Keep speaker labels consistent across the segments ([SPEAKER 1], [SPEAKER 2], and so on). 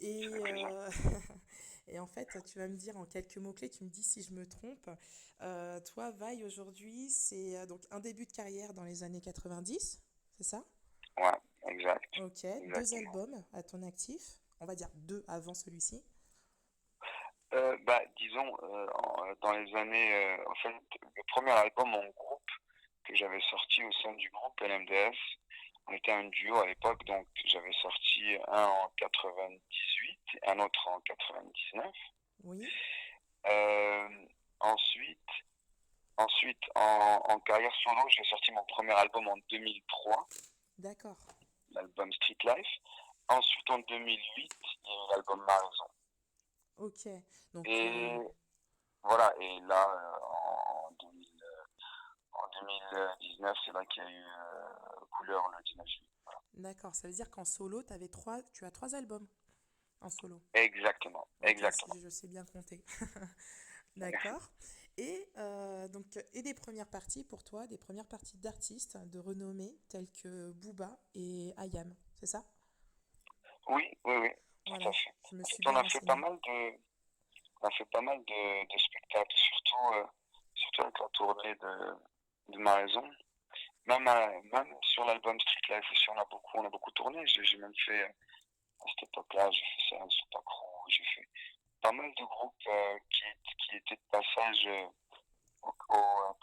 [SPEAKER 1] Ça
[SPEAKER 2] Et,
[SPEAKER 1] fait plaisir.
[SPEAKER 2] et en fait, tu vas me dire en quelques mots-clés, tu me dis si je me trompe. Toi, Vaille, aujourd'hui, c'est donc un début de carrière dans les années 90, c'est ça?
[SPEAKER 1] Ouais, exact.
[SPEAKER 2] Ok, deux
[SPEAKER 1] Exactement.
[SPEAKER 2] albums à ton actif. On va dire deux avant celui-ci.
[SPEAKER 1] Disons, dans les années, en fait, le premier album en groupe que j'avais sorti au sein du groupe LMDS, on était un duo à l'époque, donc j'avais sorti un en 98 et un autre en 99.
[SPEAKER 2] Oui,
[SPEAKER 1] Euh, ensuite, en carrière solo, j'ai sorti mon premier album en 2003,
[SPEAKER 2] d'accord.
[SPEAKER 1] l'album Street Life. Ensuite, en 2008, il y a eu l'album Ma Raison.
[SPEAKER 2] Ok, donc
[SPEAKER 1] Et voilà, et là, en 2019, c'est là qu'il y a eu Couleur le 19 juillet.
[SPEAKER 2] d'accord, ça veut dire qu'en solo, tu as trois albums en solo.
[SPEAKER 1] Exactement,
[SPEAKER 2] Ok,
[SPEAKER 1] exactement.
[SPEAKER 2] je sais bien compter. D'accord. Et des premières parties pour toi, des premières parties d'artistes de renommée tels que Booba et Ayam, c'est ça?
[SPEAKER 1] Oui, oui, oui, tout
[SPEAKER 2] Voilà,
[SPEAKER 1] à fait.
[SPEAKER 2] je me
[SPEAKER 1] En fait,
[SPEAKER 2] suis bien renseignée.
[SPEAKER 1] on a fait pas mal de spectacles, surtout avec la tournée de Ma Raison. Même sur l'album Street Life aussi, on a beaucoup tourné. J'ai même fait, à cette époque-là, j'ai fait Serena Supacro, j'ai fait pas mal de groupes qui étaient de passage au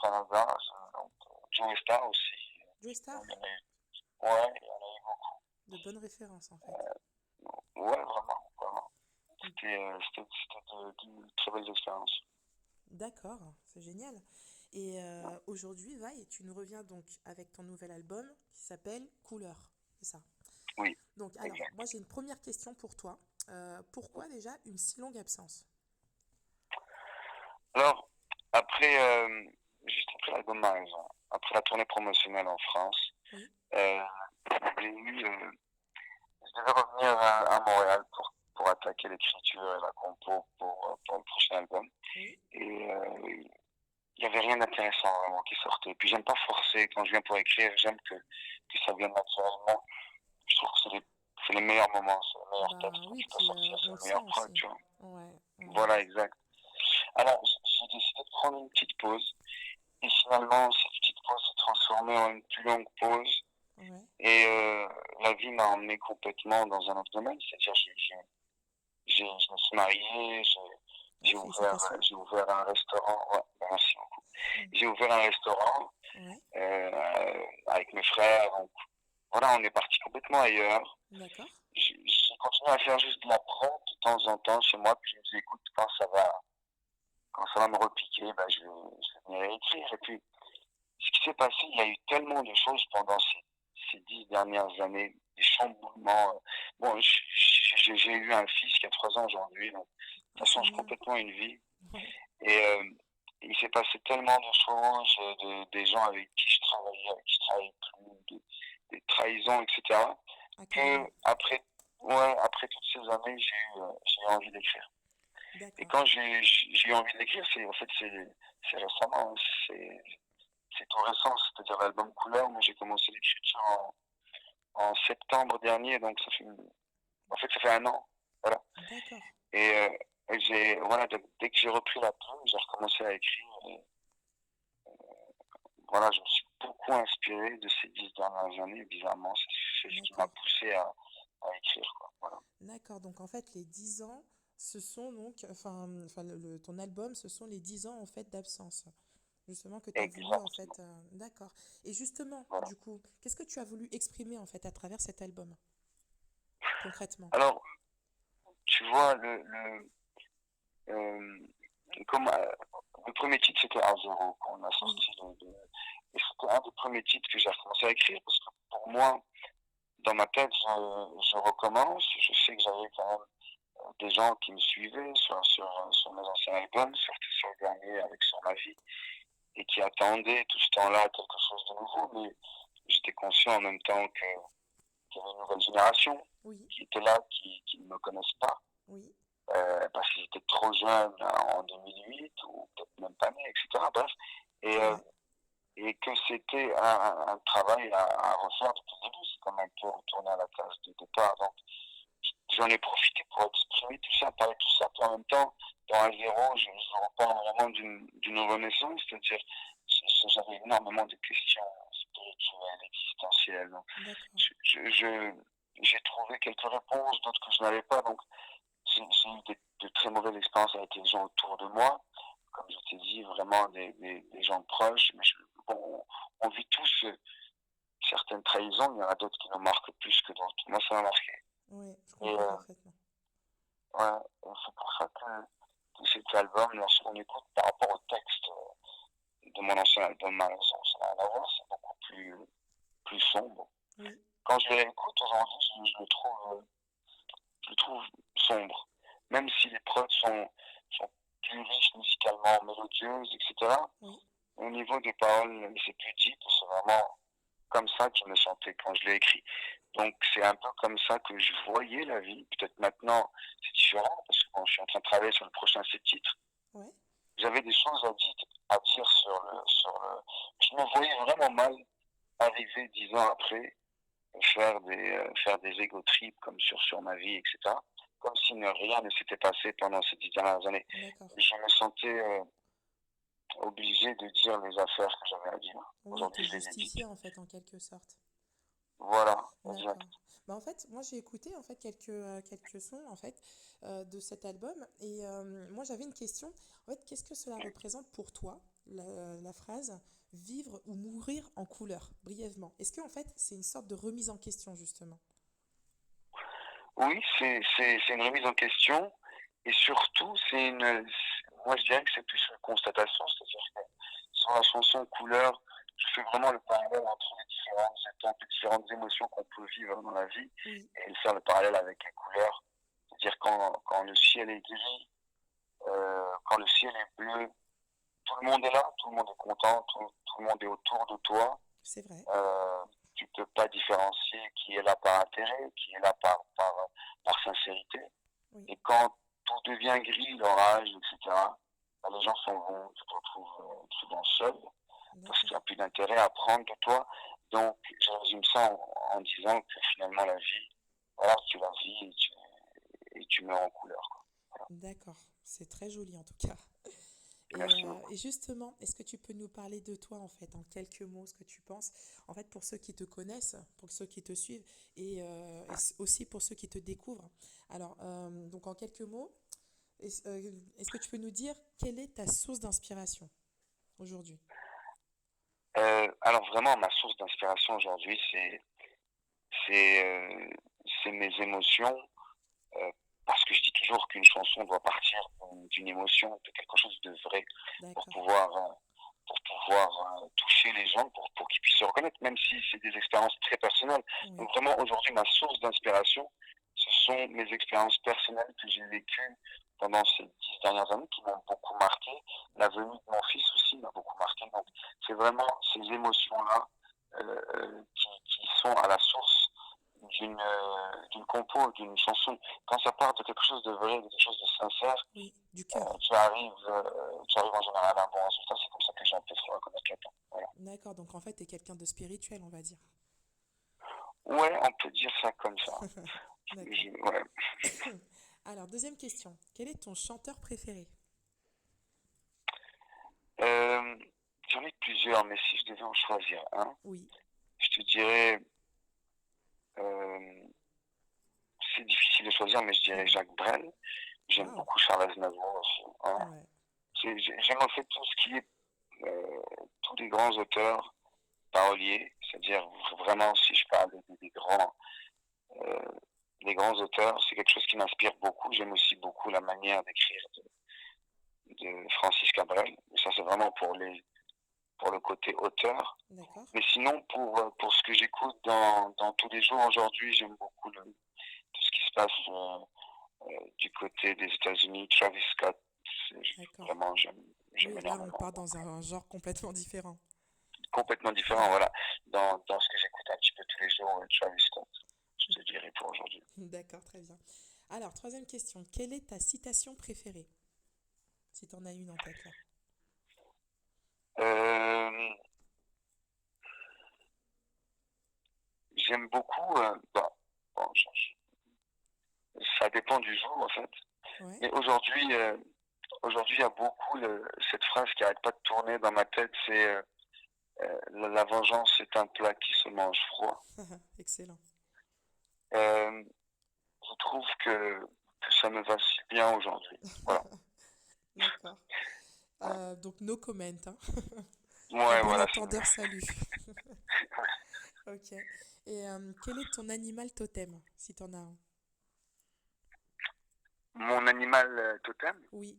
[SPEAKER 1] Canada. Donc, Joe Star aussi.
[SPEAKER 2] Joe Star,
[SPEAKER 1] Ouais, il y en a eu beaucoup.
[SPEAKER 2] de bonnes références en fait.
[SPEAKER 1] Ouais, vraiment, vraiment. C'était de très belles expériences.
[SPEAKER 2] D'accord, c'est génial. Et aujourd'hui, Vaille, tu nous reviens donc avec ton nouvel album qui s'appelle Couleur, c'est ça?
[SPEAKER 1] Oui,
[SPEAKER 2] Donc, alors,
[SPEAKER 1] exact.
[SPEAKER 2] moi j'ai une première question pour toi. Pourquoi déjà une si longue absence?
[SPEAKER 1] Alors, après, juste après l'album Ma Raison, après la tournée promotionnelle en France,
[SPEAKER 2] Oui,
[SPEAKER 1] euh, j'ai eu, je devais revenir à Montréal pour attaquer l'écriture et la compo pour le prochain album.
[SPEAKER 2] oui,
[SPEAKER 1] Et il n'y avait rien d'intéressant vraiment qui sortait. Puis j'aime pas forcer. Quand je viens pour écrire, j'aime que ça vienne naturellement. Je trouve que c'est les meilleurs moments, c'est les meilleurs textes
[SPEAKER 2] ben
[SPEAKER 1] quand
[SPEAKER 2] oui,
[SPEAKER 1] tu peux
[SPEAKER 2] puis
[SPEAKER 1] sortir, c'est
[SPEAKER 2] on le
[SPEAKER 1] le
[SPEAKER 2] sent
[SPEAKER 1] meilleur prod,
[SPEAKER 2] aussi.
[SPEAKER 1] tu vois.
[SPEAKER 2] Ouais, ouais,
[SPEAKER 1] Voilà, exact. Alors, j'ai décidé de prendre une petite pause. Et finalement, cette petite pause s'est transformée en une plus longue pause.
[SPEAKER 2] ouais.
[SPEAKER 1] Et la vie m'a emmené complètement dans un autre domaine. C'est-à-dire, je me suis marié,
[SPEAKER 2] Ah, félicitations.
[SPEAKER 1] j'ai ouvert un restaurant. Ouais, merci beaucoup. J'ai ouvert un restaurant
[SPEAKER 2] Ouais,
[SPEAKER 1] avec mes frères. Donc, voilà, on est parti complètement ailleurs.
[SPEAKER 2] d'accord.
[SPEAKER 1] J'ai continué à faire juste de la prod de temps en temps chez moi. Puis je me dis, écoute, quand ça va me repiquer, je vais venir écrire. Et puis, ce qui s'est passé, il y a eu tellement de choses pendant ces 10 dernières années, des chamboulements. Bon, j'ai eu un fils qui a 3 ans aujourd'hui, donc
[SPEAKER 2] Ah,
[SPEAKER 1] ça
[SPEAKER 2] c'est
[SPEAKER 1] change
[SPEAKER 2] mignon.
[SPEAKER 1] complètement une vie.
[SPEAKER 2] Ouais,
[SPEAKER 1] Et il s'est passé tellement de choses, des gens avec qui je travaillais, avec qui je travaillais plus, des trahisons, etc.
[SPEAKER 2] ah,
[SPEAKER 1] Que
[SPEAKER 2] carrément.
[SPEAKER 1] après toutes ces années, j'ai eu envie d'écrire. Et
[SPEAKER 2] D'accord.
[SPEAKER 1] quand j'ai eu envie d'écrire, c'est récemment, hein, c'est c'est tout récent, c'est-à-dire l'album Couleur. Moi, j'ai commencé l'écriture en septembre dernier, donc ça fait un an. Voilà.
[SPEAKER 2] D'accord.
[SPEAKER 1] Et voilà, dès que j'ai repris la plume, j'ai recommencé à écrire. Et voilà, je me suis beaucoup inspiré de ces 10 dernières années. Bizarrement, c'est ce qui m'a
[SPEAKER 2] D'accord.
[SPEAKER 1] poussé à écrire, quoi. Voilà.
[SPEAKER 2] D'accord. Donc, en fait, les 10 ans, ce sont donc, enfin ton album, ce sont les 10 ans, en fait, d'absence. Justement, que tu as voulu, en
[SPEAKER 1] Exactement.
[SPEAKER 2] fait. D'accord. Et justement,
[SPEAKER 1] Voilà.
[SPEAKER 2] du coup, qu'est-ce que tu as voulu exprimer, en fait, à travers cet album, concrètement?
[SPEAKER 1] Alors, tu vois, euh, comme le premier titre, c'était A Zéro, qu'on a
[SPEAKER 2] Oui.
[SPEAKER 1] sorti et c'était un des premiers titres que j'ai commencé à écrire parce que pour moi, dans ma tête, je recommence. Je sais que j'avais quand même des gens qui me suivaient sur mes anciens albums, surtout sur le dernier avec Sur ma vie, et qui attendaient tout ce temps-là quelque chose de nouveau. Mais j'étais conscient en même temps qu'il y avait une nouvelle génération
[SPEAKER 2] Oui.
[SPEAKER 1] qui était là, qui ne me connaissent pas,
[SPEAKER 2] Oui.
[SPEAKER 1] parce qu'ils étaient trop jeunes en 2008, ou peut-être même pas nés, etc. Bref. Et,
[SPEAKER 2] C'est
[SPEAKER 1] euh,
[SPEAKER 2] vrai.
[SPEAKER 1] et que c'était un travail à refaire depuis le début. C'est comme un peu retourner à la case de départ. Donc, j'en ai profité pour exprimer tout ça, parler de tout ça. Puis en même temps, dans un zéro, je reparle vraiment d'une renaissance, c'est-à-dire j'avais énormément de questions spirituelles, existentielles. Donc,
[SPEAKER 2] D'accord.
[SPEAKER 1] j'ai trouvé quelques réponses, d'autres que je n'avais pas. Donc, j'ai eu de très mauvaises expériences avec les gens autour de moi. Comme je t'ai dit, vraiment des gens proches. Mais bon, on vit tous certaines trahisons. Il y en a d'autres qui nous marquent plus que d'autres. Moi, ça m'a marqué.
[SPEAKER 2] Oui, je
[SPEAKER 1] Et
[SPEAKER 2] comprends parfaitement.
[SPEAKER 1] ouais, et c'est pour ça que cet album, lorsqu'on écoute par rapport au texte de mon ancien album, malheureusement, ça n'a rien à voir, c'est beaucoup plus sombre.
[SPEAKER 2] Oui,
[SPEAKER 1] Quand je le réécoute aujourd'hui, je le trouve sombre. Même si les prods sont plus riches musicalement, mélodieuses, etc.
[SPEAKER 2] oui,
[SPEAKER 1] Au niveau des paroles, c'est plus deep, c'est vraiment comme ça que je me sentais quand je l'ai écrit. Donc c'est un peu comme ça que je voyais la vie. Peut-être maintenant c'est différent parce que quand je suis en train de travailler sur le prochain set titre,
[SPEAKER 2] ouais,
[SPEAKER 1] j'avais des choses à dire Je me voyais vraiment mal arriver 10 ans après faire des ego trips comme sur ma vie, etc. Comme si rien ne s'était passé pendant ces 10 dernières années.
[SPEAKER 2] d'accord.
[SPEAKER 1] Je me sentais obligé de dire les affaires que j'avais à dire.
[SPEAKER 2] Oui, te
[SPEAKER 1] Aujourd'hui, je les évite.
[SPEAKER 2] justifier en fait, en quelque sorte.
[SPEAKER 1] Voilà, exact.
[SPEAKER 2] D'accord. Bah, en fait, moi j'ai écouté en fait quelques sons en fait de cet album et moi j'avais une question. En fait, qu'est-ce que cela représente pour toi la phrase vivre ou mourir en couleur, brièvement? Est-ce que en fait c'est une sorte de remise en question justement?
[SPEAKER 1] Oui, c'est une remise en question et surtout, moi je dirais que c'est plus une constatation, c'est-à-dire que sur la chanson Couleur, je fais vraiment le parallèle entre les différentes étapes, les différentes émotions qu'on peut vivre dans la vie
[SPEAKER 2] Oui,
[SPEAKER 1] et faire le parallèle avec les couleurs. C'est-à-dire quand le ciel est gris, quand le ciel est bleu, tout le monde est là, tout le monde est content, tout le monde est autour de toi.
[SPEAKER 2] c'est vrai.
[SPEAKER 1] Euh, tu peux pas différencier qui est là par intérêt, qui est là par sincérité.
[SPEAKER 2] Oui,
[SPEAKER 1] Et quand tout devient gris, l'orage, etc., bah, les gens s'en vont, tu te retrouves souvent seul, parce qu'il
[SPEAKER 2] d'accord.
[SPEAKER 1] n'y a plus d'intérêt à prendre de toi. Donc, je résume ça en disant que finalement, la vie, voilà, tu la vis et tu mets en couleur. Quoi.
[SPEAKER 2] D'accord. C'est très joli en tout cas.
[SPEAKER 1] Merci
[SPEAKER 2] Et
[SPEAKER 1] beaucoup.
[SPEAKER 2] justement, est-ce que tu peux nous parler de toi en fait, en quelques mots, ce que tu penses, en fait, pour ceux qui te connaissent, pour ceux qui te suivent aussi pour ceux qui te découvrent. Alors, donc en quelques mots, est-ce que tu peux nous dire quelle est ta source d'inspiration aujourd'hui?
[SPEAKER 1] Alors vraiment, ma source d'inspiration aujourd'hui, c'est, euh, c'est mes émotions, euh, parce que je dis toujours qu'une chanson doit partir d'une émotion, de quelque chose de vrai, pour
[SPEAKER 2] D'accord.
[SPEAKER 1] pouvoir, euh, pour pouvoir toucher les gens, pour qu'ils puissent se reconnaître, même si c'est des expériences très personnelles.
[SPEAKER 2] Oui,
[SPEAKER 1] Donc vraiment, aujourd'hui, ma source d'inspiration, ce sont mes expériences personnelles que j'ai vécues pendant ces 10 dernières années, qui m'ont beaucoup marqué. La venue de mon fils aussi m'a beaucoup marqué. Donc c'est vraiment ces émotions-là qui sont à la source d'une compo, d'une chanson. Quand ça part de quelque chose de vrai, de quelque chose de sincère,
[SPEAKER 2] oui, du cœur.
[SPEAKER 1] tu arrives en général à un bon résultat. C'est comme ça que j'ai l'impression de connaître quelqu'un. Voilà.
[SPEAKER 2] D'accord, donc en fait, tu es quelqu'un de spirituel, on va dire.
[SPEAKER 1] Ouais, on peut dire ça comme ça.
[SPEAKER 2] D'accord.
[SPEAKER 1] Ouais.
[SPEAKER 2] Alors, deuxième question. Quel est ton chanteur préféré?
[SPEAKER 1] Euh, J'en ai plusieurs, mais si je devais en choisir un,
[SPEAKER 2] Oui.
[SPEAKER 1] je te dirais, euh, c'est difficile de choisir, mais je dirais Jacques Brel. J'aime
[SPEAKER 2] Waouh.
[SPEAKER 1] beaucoup Charles Aznavour aussi. Hein.
[SPEAKER 2] Ouais.
[SPEAKER 1] J'aime en fait tout ce qui est tous les grands auteurs paroliers, c'est-à-dire vraiment si je parle euh, des grands auteurs, c'est quelque chose qui m'inspire beaucoup. J'aime aussi beaucoup la manière d'écrire de Francis Cabrel. Ça c'est vraiment pour le côté auteur.
[SPEAKER 2] D'accord.
[SPEAKER 1] Mais sinon pour ce que j'écoute dans tous les jours aujourd'hui, j'aime beaucoup tout ce qui se passe du côté des États-Unis. Travis Scott,
[SPEAKER 2] D'accord.
[SPEAKER 1] vraiment j'aime
[SPEAKER 2] Oui, là, on
[SPEAKER 1] énormément.
[SPEAKER 2] part dans un genre complètement différent.
[SPEAKER 1] Complètement différent, voilà, dans ce que j'écoute un petit peu tous les jours, Travis Scott, je te dirais pour aujourd'hui.
[SPEAKER 2] D'accord, très bien. Alors, troisième question. Quelle est ta citation préférée? Si tu en as une en tête là.
[SPEAKER 1] Euh, J'aime beaucoup, bon, dépend du jour, en fait.
[SPEAKER 2] Ouais.
[SPEAKER 1] Mais aujourd'hui, il y a beaucoup cette phrase qui arrête pas de tourner dans ma tête, c'est la vengeance est un plat qui se mange froid.
[SPEAKER 2] Excellent.
[SPEAKER 1] Euh, je trouve que ça me va si bien aujourd'hui. Voilà.
[SPEAKER 2] D'accord. Donc, no comment, hein. À
[SPEAKER 1] Ouais,
[SPEAKER 2] bon
[SPEAKER 1] voilà.
[SPEAKER 2] entendeur, salut. Ok. Et quel est ton animal totem, si t'en as un?
[SPEAKER 1] Mon animal totem,
[SPEAKER 2] Oui.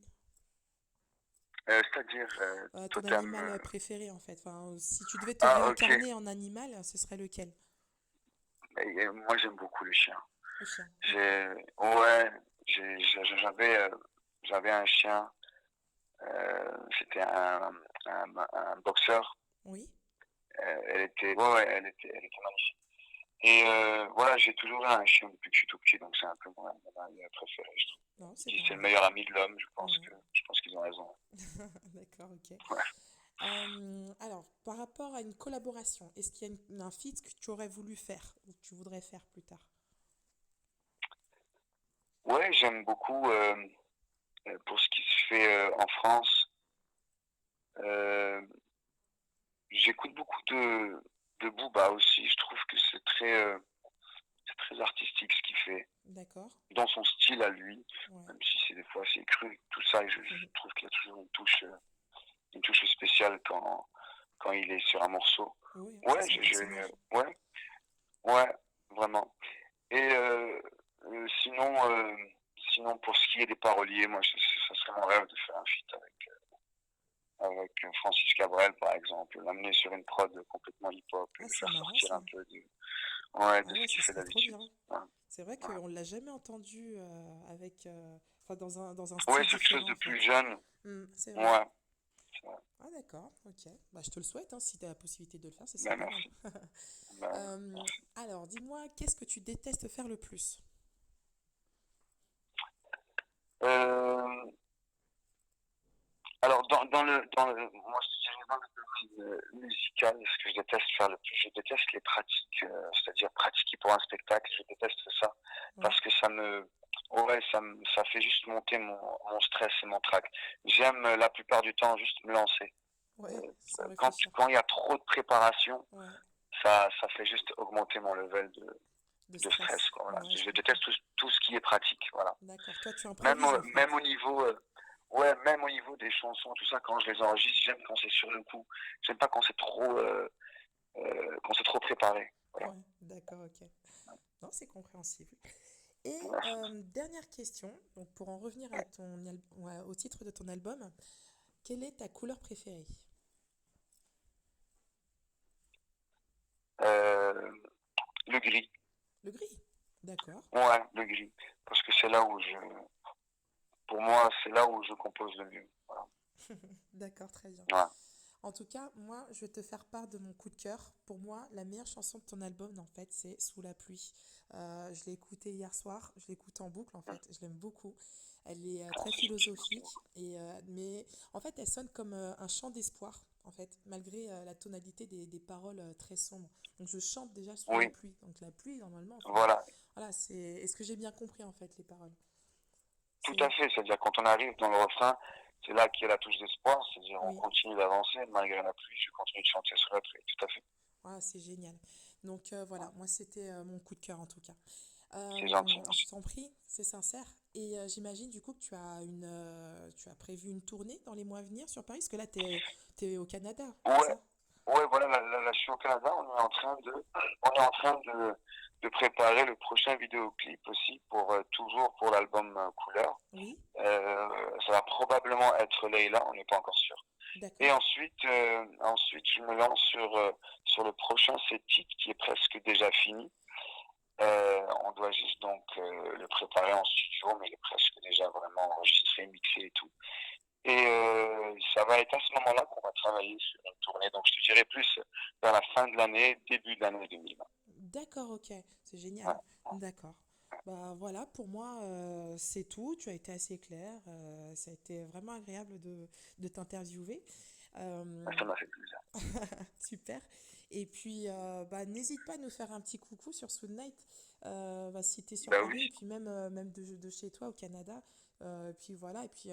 [SPEAKER 1] c'est-à-dire
[SPEAKER 2] Ton
[SPEAKER 1] totem.
[SPEAKER 2] animal préféré, en fait. Enfin, si tu devais te
[SPEAKER 1] Ah, ok.
[SPEAKER 2] réincarner en animal, ce serait lequel?
[SPEAKER 1] Moi, j'aime beaucoup les chiens.
[SPEAKER 2] Le chien. Ok.
[SPEAKER 1] Ouais, j'avais un chien. C'était un boxeur.
[SPEAKER 2] Oui.
[SPEAKER 1] Elle était magnifique. Et voilà, j'ai toujours eu un chien depuis que je suis tout petit, donc c'est un peu mon animal préféré, je trouve.
[SPEAKER 2] Non,
[SPEAKER 1] Il
[SPEAKER 2] c'est
[SPEAKER 1] dit c'est le
[SPEAKER 2] normal.
[SPEAKER 1] meilleur ami de l'homme,
[SPEAKER 2] Ouais.
[SPEAKER 1] je pense qu'ils ont raison.
[SPEAKER 2] D'accord, ok.
[SPEAKER 1] Ouais.
[SPEAKER 2] Alors, par rapport à une collaboration, est-ce qu'il y a un feat que tu aurais voulu faire ou que tu voudrais faire plus tard?
[SPEAKER 1] Ouais, j'aime beaucoup pour ce qui se fait en France. Euh, J'écoute beaucoup de Booba aussi. Je trouve que c'est très artistique ce qu'il fait,
[SPEAKER 2] D'accord.
[SPEAKER 1] dans son style à lui,
[SPEAKER 2] Ouais.
[SPEAKER 1] même si c'est des fois assez cru, tout ça. Et je trouve qu'il a toujours une touche spéciale quand il est sur un morceau.
[SPEAKER 2] Oui, c'est
[SPEAKER 1] Ouais,
[SPEAKER 2] son personnage.
[SPEAKER 1] ouais, ouais, vraiment. Et sinon, pour ce qui est des paroliers, moi, ça serait mon rêve de faire un feat avec Francis Cabrel, par exemple, l'amener sur une prod complètement hip-hop et
[SPEAKER 2] Ah,
[SPEAKER 1] le
[SPEAKER 2] c'est
[SPEAKER 1] faire
[SPEAKER 2] marrant
[SPEAKER 1] sortir
[SPEAKER 2] ça.
[SPEAKER 1] un peu ouais,
[SPEAKER 2] Ah
[SPEAKER 1] de
[SPEAKER 2] ouais,
[SPEAKER 1] ce qu'il
[SPEAKER 2] ce
[SPEAKER 1] fait
[SPEAKER 2] serait trop
[SPEAKER 1] d'habitude.
[SPEAKER 2] bien.
[SPEAKER 1] Ouais,
[SPEAKER 2] C'est vrai
[SPEAKER 1] ouais.
[SPEAKER 2] qu'on l'a jamais entendu avec, enfin, dans un
[SPEAKER 1] Ouais,
[SPEAKER 2] style
[SPEAKER 1] c'est quelque chose
[SPEAKER 2] différent
[SPEAKER 1] de
[SPEAKER 2] en
[SPEAKER 1] plus
[SPEAKER 2] fait.
[SPEAKER 1] jeune.
[SPEAKER 2] C'est vrai.
[SPEAKER 1] Ouais, c'est vrai.
[SPEAKER 2] Ah d'accord, ok. Bah, je te le souhaite, hein, si tu as la possibilité de le faire, ce serait
[SPEAKER 1] Ben,
[SPEAKER 2] pas mal.
[SPEAKER 1] merci. Ben, merci.
[SPEAKER 2] Alors, dis-moi, qu'est-ce que tu détestes faire le plus?
[SPEAKER 1] Euh, alors, moi, je dirais dans le domaine musical, ce que je déteste faire le plus, je déteste les pratiques, c'est-à-dire pratiquer pour un spectacle, je déteste ça,
[SPEAKER 2] Ouais,
[SPEAKER 1] parce que ça fait juste monter mon stress et mon trac. J'aime la plupart du temps juste me lancer.
[SPEAKER 2] ouais, sans
[SPEAKER 1] Euh,
[SPEAKER 2] réfléchir.
[SPEAKER 1] quand il y a trop de préparation,
[SPEAKER 2] Ouais,
[SPEAKER 1] ça fait juste augmenter mon level
[SPEAKER 2] de
[SPEAKER 1] de stress,
[SPEAKER 2] stress.
[SPEAKER 1] quoi, voilà.
[SPEAKER 2] Ouais, je
[SPEAKER 1] Je
[SPEAKER 2] comprends.
[SPEAKER 1] déteste tout ce qui est pratique, voilà.
[SPEAKER 2] D'accord. Toi, tu
[SPEAKER 1] Même,
[SPEAKER 2] improvises en
[SPEAKER 1] même
[SPEAKER 2] fait.
[SPEAKER 1] au niveau, même au niveau des chansons, tout ça, quand je les enregistre, j'aime quand c'est sur le coup. J'aime pas quand c'est trop préparé. Voilà.
[SPEAKER 2] Ouais, d'accord, ok. Non, c'est compréhensible. Et
[SPEAKER 1] Merci.
[SPEAKER 2] dernière question, donc pour en revenir à ouais, au titre de ton album, quelle est ta couleur préférée?
[SPEAKER 1] Euh, le gris.
[SPEAKER 2] Le gris. D'accord.
[SPEAKER 1] Ouais, le gris. Parce que pour moi, c'est là où je compose le mieux. Voilà.
[SPEAKER 2] D'accord, très bien.
[SPEAKER 1] Ouais.
[SPEAKER 2] En tout cas, moi, je vais te faire part de mon coup de cœur. Pour moi, la meilleure chanson de ton album, en fait, c'est Sous la pluie. Je l'ai écoutée hier soir, je l'écoute en boucle, en fait, je l'aime beaucoup. Elle est très
[SPEAKER 1] C'est gentil, merci
[SPEAKER 2] philosophique,
[SPEAKER 1] beaucoup.
[SPEAKER 2] mais en fait, elle sonne comme un chant d'espoir, en fait, malgré la tonalité des paroles très sombres. Donc, je chante déjà sous la
[SPEAKER 1] Oui,
[SPEAKER 2] pluie. Donc, la pluie, normalement, enfin,
[SPEAKER 1] voilà.
[SPEAKER 2] voilà, c'est. Est-ce que j'ai bien compris, en fait, les paroles?
[SPEAKER 1] Tout à
[SPEAKER 2] C'est.
[SPEAKER 1] fait. C'est-à-dire, quand on arrive dans le refrain, c'est là qu'il y a la touche d'espoir. C'est-à-dire, on
[SPEAKER 2] Oui.
[SPEAKER 1] continue d'avancer malgré la pluie. Je continue de chanter sur la pluie. Tout à fait.
[SPEAKER 2] Ah, c'est génial. Donc voilà, moi c'était mon coup de cœur en tout cas.
[SPEAKER 1] C'est gentil,
[SPEAKER 2] Je
[SPEAKER 1] merci.
[SPEAKER 2] t'en prie, c'est sincère. Et j'imagine du coup que tu as prévu une tournée dans les mois à venir sur Paris, parce que là t'es au Canada, c'est
[SPEAKER 1] Ouais,
[SPEAKER 2] ça?
[SPEAKER 1] ouais, voilà, là, je suis au Canada. On est en train de préparer le prochain vidéoclip aussi toujours pour l'album Couleur.
[SPEAKER 2] Oui,
[SPEAKER 1] Ça va probablement être Leila, on n'est pas encore sûr. Et
[SPEAKER 2] d'accord.
[SPEAKER 1] ensuite, je me lance sur le prochain set titre qui est presque déjà fini. On doit juste donc le préparer en studio, mais il est presque déjà vraiment enregistré, mixé et tout. Et ça va être à ce moment-là qu'on va travailler sur une tournée. Donc je te dirais plus vers la fin de l'année, début de l'année 2020.
[SPEAKER 2] D'accord, ok, c'est génial.
[SPEAKER 1] Ouais.
[SPEAKER 2] D'accord. Bah voilà, pour moi c'est tout. Tu as été assez clair. Ça a été vraiment agréable de t'interviewer.
[SPEAKER 1] Ça m'a fait plaisir.
[SPEAKER 2] Super. Et puis, bah, n'hésite pas à nous faire un petit coucou sur Swoon Night, bah, si tu es sur
[SPEAKER 1] Bah oui,
[SPEAKER 2] Paris, et puis même, même de chez toi au Canada. Puis voilà, et puis